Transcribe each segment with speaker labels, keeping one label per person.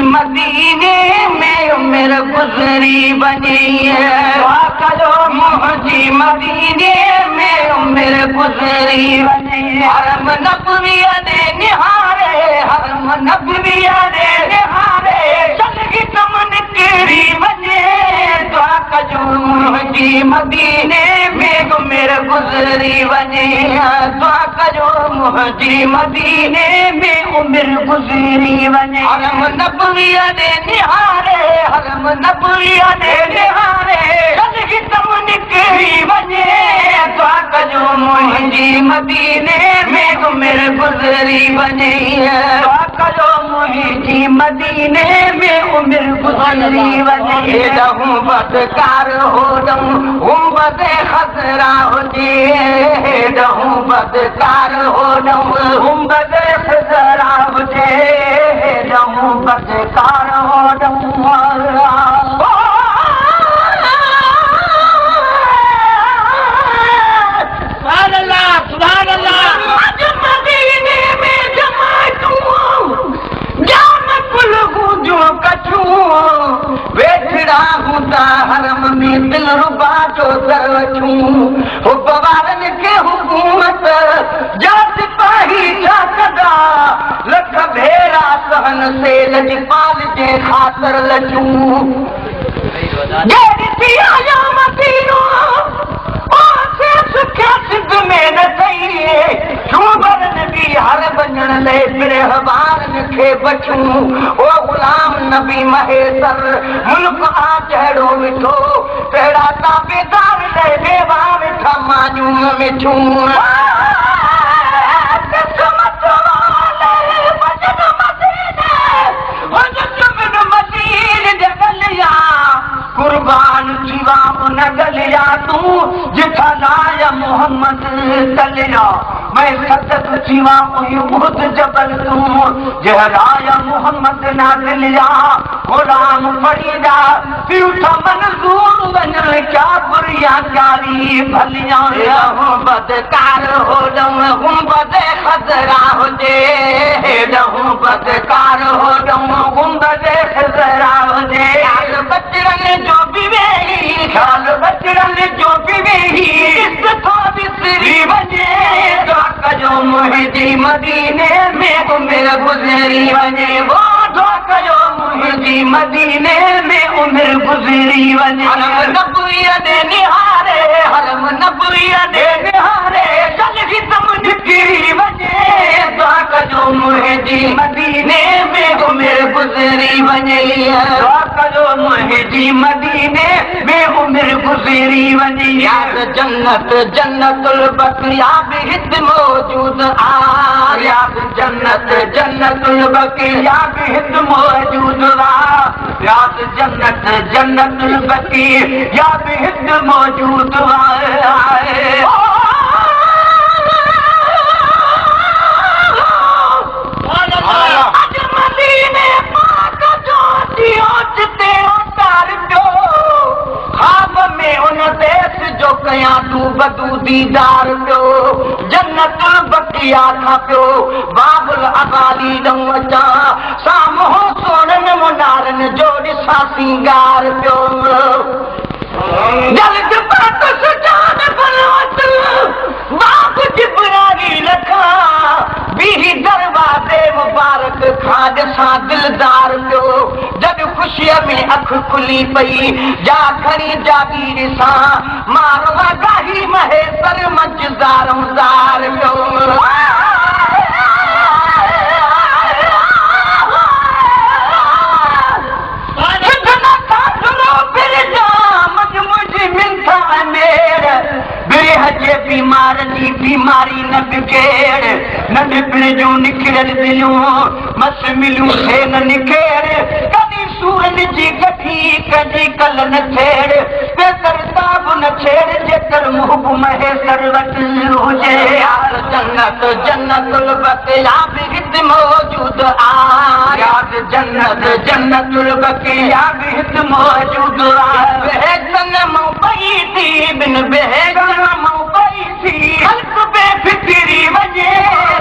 Speaker 1: मदीने में उम्र गुज़री वञे मुंहिंजी मदीने में उम्र गुज़री वञे हरम नबवीअ ॾे निहारे हरम नबवीअ ॾे निहारे सदगी कम निकिरी वञे दुआ कजो मुंहिंजी मदीने में उम्र गुज़री वञे दुआ कजो मुंहिंजी मदीने में उम्र गुज़री वञे हरम नबवीअ ॾे निहारे हरम नबवीअ ॾे निहारे सदगी कम निकिरी वञे दुआ कजो मुंहिंजी मदीने में उम्र गुज़री वञे दुआ कजो मुंहिंजी मदीने में उम्र गुज़री वञे हेॾहूं बदकार होॾहूं गुंबद ख़ज़रा हुजे हेॾहूं बदकार होॾहूं गुंबद ख़ज़रा हुजे हेॾहूं बदकार होॾहूं वेठड़ा हूंदा हरम में दिल रुबा जो दरवचूं हुब वारनि खे हुकूमत जा सिपाही छा कदा लख भेरा सहन से लजपाल जे ख़ातिर लचूं जहिड़ी थी आया मदीनो सिंध में न थई शूबरनि बि हर वञण लाइ बिरहबारनि खे बचूं ओ ग़ुलाम नबी महेसर मुल्क आ जहिड़ो मिठो कहिड़ा ताबेदार लाइ बेवा मिठा माजूं मिठूं कुर्बान जीवा उन गलिया तूं जिथा लाया मोहम्मद तलिया मैं सदत जीवा उहुद जबल तूं जहराया मोहम्मद ना दिलिया गुलाम फरीदा पीठा मंजूर वञण क्या बुरिया कारी भलिया रहूं बदकार होॾऊं गुंबद ख़ज़रा हुजे हेॾहूं बदकार होॾऊं गुंबद ख़ज़रा हुजे बचड़नि जो बि वेही ख़्याल बचड़नि जो बि वेही थो विसरी वञे दुआ कजो मुंहिंजी मदीने में उम्र गुज़री वञे वो दुआ कजो मुंहिंजी मदीने में उम्र गुज़री वञे हरम नबवीअ ॾे निहारे हरम नबवीअ ॾे निहारे सदगी कम निकिरी वञे दुआ कजो मुंहिंजी मदीने में उम्र गुज़री वञे दुआ कजो मुंहिंजी मदीने में उम्र गुज़री वञे यार जन्नत जन्नतुल बक़िया बि हिते मौजूद आ यार जन्नत जन्नतुल बक़िया बि हिते मौजूद आ यार जन्नत जन्नतुल बक़िया बि हिते मौजूद आ तूं बदू दीदार पियो जन्नतुल बक़िया खां पियो बाबुल अबाली ॾऊं अचां साम्हूं सोननि मुनारनि जो ॾिसां सिंगार पियो जल्द पातस जान बलवत बाप जिब्राई लखा बीही दरवाज़े मुबारक खां ॾिसां दिलदार पियो जॾ ख़ुशीअ में अख खुली पई जा खणी जागीर सां मारो गाही महेसर मंझदारों ज़ार पियो बीमारी बीमारी न बिखेड़ न निपिण जूं निकिरल दिलियूं मस मिलियूं थे न निखेड़ कॾहिं सूरन जी गठी कॾहिं कल न छेड़ बेकर ताब न छेड़ जेकर मुहब महेसर वटि हुजे जन्नत जन्नतुल बकिया भी हित मौजूद आ याद जन्नत जन्नतुल बकिया भी हित मौजूद आ बेहतन मौपई थी बिन बेहतन मौपई थी हल्क बेफिक्री वजे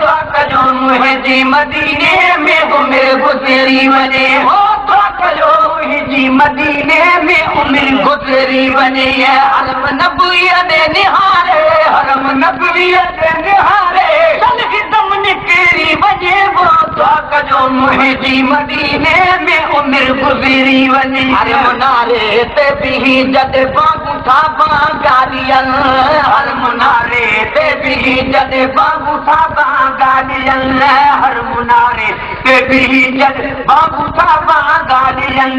Speaker 1: दुआ कजो मुंहिंजी मदीने में उमिर गुज़री वञे हो दुआ कजो मुंहिंजी मदीने में उमिर गुज़री वञे हरम नबीअ दे निहारे हरम नबीअ दे निहारे चल हिदम निकिरी वञे वो दुआ कजो मुंहिंजी मदीने में उमिर गुज़री वञे हर मुनारे ते बिही जद बाबू था गालियन हर मुनारे ते बिही जद बाबू था गालियन हर मुनारे ते बिही जद बाबू था गालियन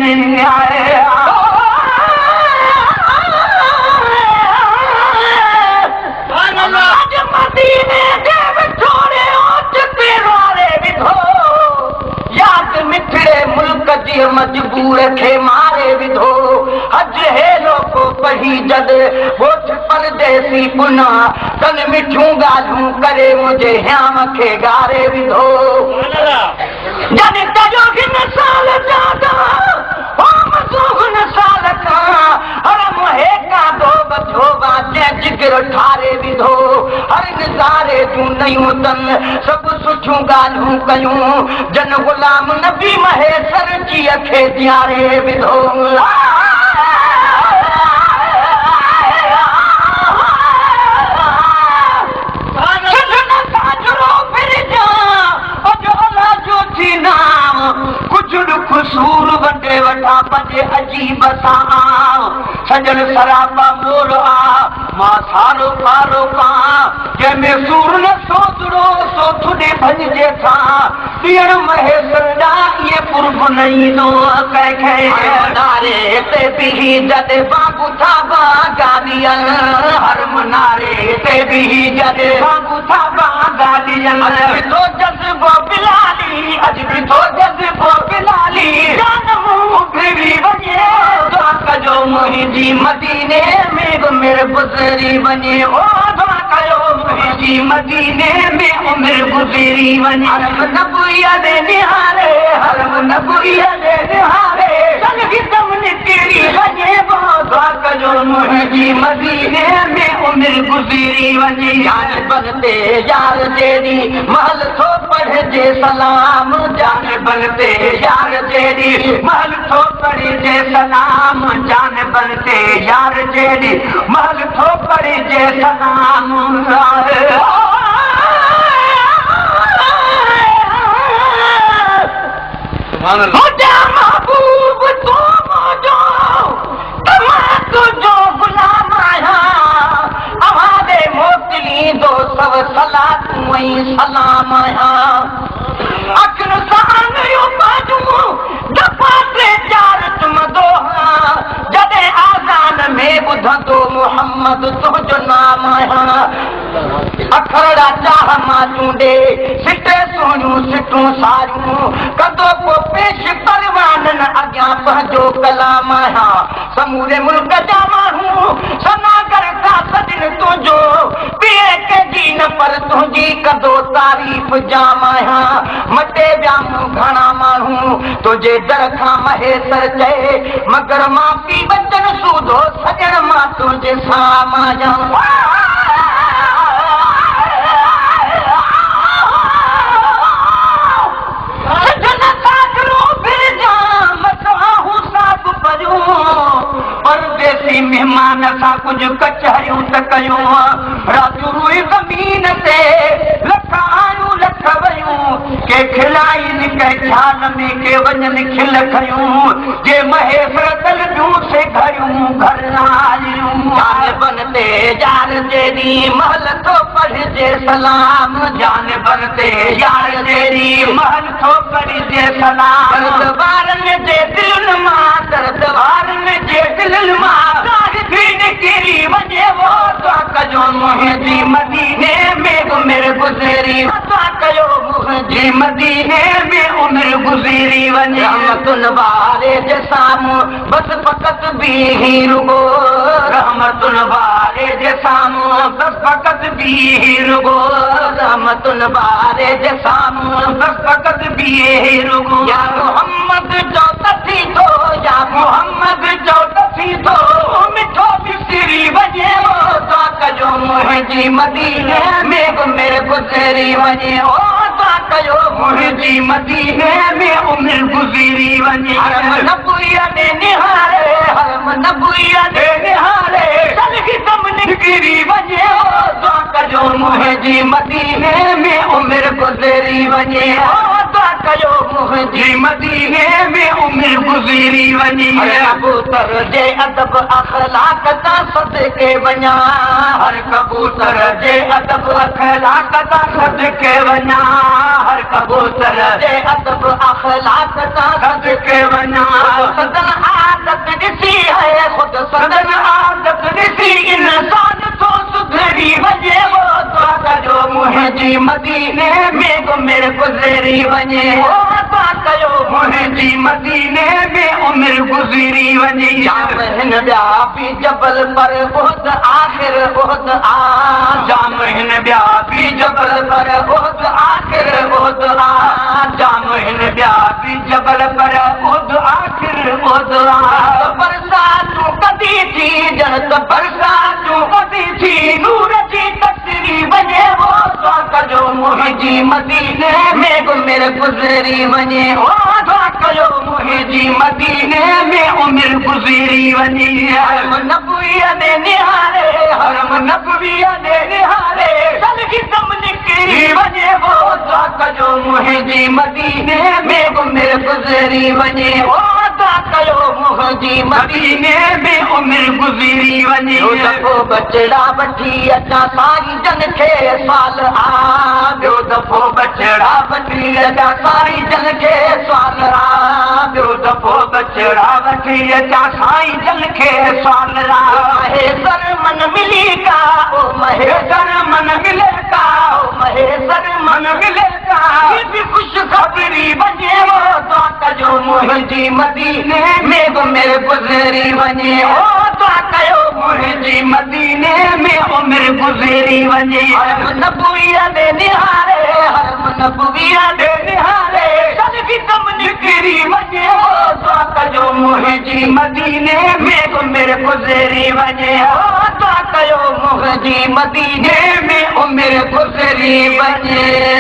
Speaker 1: मदीने दे विछोड़े ओट ते वारे विधो याद मिठड़े मुल्क जी मजबूर खे मारे विधो हज हेलो को पढ़ी जद वोट परदेसी पुना तन मिठूं ॻाल्हियूं करे मुंहिंजे ह्याम खे गारे विधो जॾहिं कजो हिन साल जादा हुन साल खां हर मुहे का धोब धोबा जिगर ठारे विधो हर निज़ारे जूं नयूं तन सभु सुठियूं ॻाल्हियूं कयूं जन ग़ुलाम नबी महेसर जी खे ॾियारे विधो कसूर वटे वठा पंहिंजे अजीब सां सजन सराबा मोर आ मां सारो पारो कां जंहिंमें सूर न सोचड़ो सो थुॾे भॼिजे सां ॾियण महेसर ॾांहुं इहे पुरब न ईंदो कंहिंखे नारे ते बिही जॾ बाबू था गाॾियन हर मुनारे ते बिही जॾ बाबू था गाॾियन अॼु थो जज़्बो बिलाली अॼु बि थो जज़्बो बिलाली कजो मुंहिंजी मदीने में उमिर गुज़री वञे ओ दुआ कयो मुंहिंजी मदीने में उमिर गुज़री वञे हरम नबीअ दे निहारे हरम नबीअ दे निहारे चल हिदम निकिरी वञे वो दुआ कजो मुंहिंजी मदीने में उमिर गुज़री वञे जान बनते यार तेरी महल थो पढ़जे सलाम जान बनते यार तेरी महल थो पढ़जे सलाम जान बनते यार तेरी महल थो पढ़जे सलाम महबूब तू मुंहिंजो मां तुंहिंजो गुलाम आहियां अवाज़ मोकिलींदो सभ सलातूं ऐं सलाम आहियां अखियुनि सां नयूं बाजूं दफ़ा टे चार चुमंदो जॾहिं आज़ान में ॿुधंदो मोहम्मद तुंहिंजो नाम आहियां अखरड़ा चाह मां चूंडे सिटे सुहिणियूं सिटूं सारियूं कंदो को पेश परवाननि अॻियां पंहिंजो कलाम आहियां समूरे मुल्क जा माण्हू सनागर का सजन तुंहिंजो ॿिए कंहिंजी न पर तुंहिंजी कंदो तारीफ़ जाम आहियां मटे विया मूं घणा माण्हू तुंहिंजे दर खां महेसर चए मगर मां पी बचन सूधो सजण मां तुंहिंजे साम आहियां परदेसी मेहमान सां कुझु कचहरियूं त कयूं रातियूं रुई ज़मीन ते लख आयूं लख वयूं के खिलाइन के ख़्याल में के वञनि खिल खयूं जे महेसर तल ॿियूं से घरियूं घर आयूं जान बनते यार तेरी महल थो पढ़जे सलाम जान बनते यार तेरी महल थो पढ़जे सलाम दरबारनि जे दिलनि मां दरबारनि जे दिलनि मां निकिरी वञे वो दुआ कजो मुंहिंजी मदीने में उमिर गुज़री दुआ कयो मुंहिंजी मदीने में उमिर गुज़री वञे रहमतुनि वारे जे साम्हूं बस फ़क़त बीही रुगो रहमतुनि वारे जे साम्हूं बस फ़क़त बीही रुगो रहमतुल बारे जसामूं फक़त बीहे रुगो या मोहम्मद जो तथी थो या मोहम्मद जो तथी थो मिठो बिसरी वञे ओ दुआ कजो मुंहिंजी मदीने में बि मिर गुज़री वञे ओ दुआ कयो मुंहिंजी मदीने में उमिरि गुज़री वञे हरम नबुइया ने निहारे हरम नबुइया ने निहारे सलगी कम निकिरी वञे ओ दुआ कजो मुंहिंजी मदीने में उमिरि गुज़री वञे ओ दुआ कयो मुंहिंजी मदीने में उमिरि गुज़री वञे कबूतर जे अदब अखलाक तां सदके वञा हर कबूतर जे अदब अखलाक तां सदके वञा हर कबूतर जे अदब अखलाक तां सदके वञा सदन आदत ॾिसी है ख़ुद सदन आदत ॾिसी इंसान तो सुधरी वञे वो दुआ कजो मुंहिंजी मदीने में बि मिर गुज़री वञे ओ दुआ कयो मुंहिंजी मदीने में उमिरि गुज़री वञे जाम हिन ॿिया बि जबल पर उहद आख़िर उहद आ जाम हिन ॿिया बि जबल पर उहद आख़िर उहद आ जाम हिन ॿिया बि जबल पर उहद आख़िर उहद आ बरसातूं कदी थी ॼण त बरसातूं कदी थी नूर जी तकरी वञे वो दुआ कजो मुंहिंजी मदीने में बि मिर गुज़री वञे ओ दुआ कयो मुंहिंजी मदीने में उमिरि गुज़री वञे हरम नबुइया ने निहारे हरम नबुइया ने निहारे सलगी कम निकिरी वञे वो दुआ कजो मुंहिंजी मदीने में बि मिर गुज़री वञे ओ दुआ कयो मुंहिंजी मदीने में उमिरि गुज़री वञे दफ़ो बचड़ा वठी अचां साईं जन खे साल आ ॿियो दफ़ो बचड़ा वठी अचां साईं जन खे साल आ ॿियो दफ़ो बचड़ा वठी अचां साईं जन खे साल आ महेसर मन मिली का ओ महेसर मन मिले का ओ महेसर मन मिले का बि ख़ुशि ख़बरी वञे वो दुआ कजो मुंहिंजी मदीने में बि मिर गुज़री वञे ओ दुआ कयो मुंहिंजी मदीने में उमिरि गुज़री वञे हरम नबुइया ने निहारे हरम नबुइया ने निहारे सलगी कम निकिरी वञे ओ दुआ कजो मुंहिंजी मदीने में बि मिर गुज़री वञे ओ दुआ कयो मुंहिंजी मदीने में उमिरि गुज़री वञे